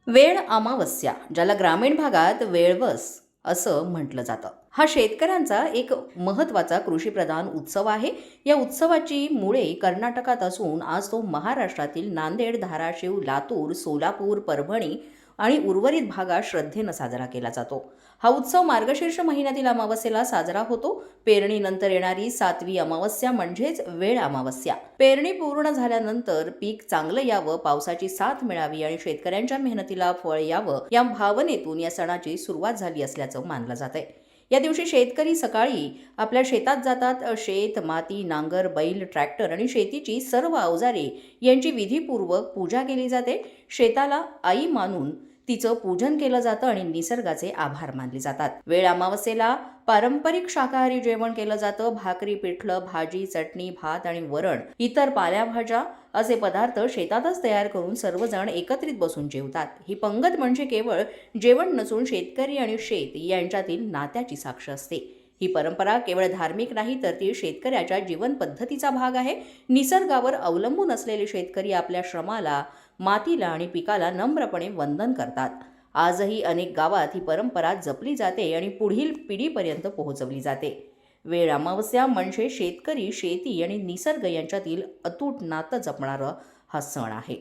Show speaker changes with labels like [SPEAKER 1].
[SPEAKER 1] वेळ अमावस्या, ज्याला ग्रामीण भागात वेळवस असं म्हटलं जातं, हा शेतकऱ्यांचा एक महत्त्वाचा कृषीप्रधान उत्सव आहे. या उत्सवाची मुळे कर्नाटकात असून आज तो महाराष्ट्रातील नांदेड, धाराशिव, लातूर, सोलापूर, परभणी आणि उर्वरित भागात श्रद्धेनं साजरा केला जातो. हा उत्सव मार्गशीर्ष महिन्यातील अमावस्येला साजरा होतो. पेरणीनंतर येणारी 7वी अमावस्या म्हणजेच वेळ अमावस्या. पेरणी पूर्ण झाल्यानंतर पीक चांगलं यावं, पावसाची साथ मिळावी आणि शेतकऱ्यांच्या मेहनतीला फळ यावं, या भावनेतून या सणाची सुरुवात झाली असल्याचं मानलं जातंय. या दिवशी शेतकरी सकाळी आपल्या शेतात जातात. शेत, माती, नांगर, बैल, ट्रॅक्टर आणि शेतीची सर्व अवजारे यांची विधीपूर्वक पूजा केली जाते. शेताला आई मानून तिचं पूजन केलं जातं आणि निसर्गाचे आभार मानले जातात. वेळ अमावस्येला पारंपरिक शाकाहारी जेवण केलं जातं. भाकरी, पिठलं, भाजी, चटणी, भात आणि वरण, इतर पालेभाज्या असे पदार्थ शेतातच तयार करून सर्वजण एकत्रित बसून जेवतात. ही पंगत म्हणजे केवळ जेवण नसून शेतकरी आणि शेत यांच्यातील नात्याची साक्ष असते. ही परंपरा केवळ धार्मिक नाही, तर ती शेतकऱ्याच्या जीवन पद्धतीचा भाग आहे. निसर्गावर अवलंबून असलेले शेतकरी आपल्या श्रमाला, मातीला आणि पिकाला नम्रपणे वंदन करतात. आजही अनेक गावात ही परंपरा जपली जाते आणि पुढील पिढीपर्यंत पोहोचवली जाते. वेळ अमावस्या म्हणजे शेतकरी, शेती आणि निसर्ग यांच्यातील अतूट नातं जपणारा हा सण आहे.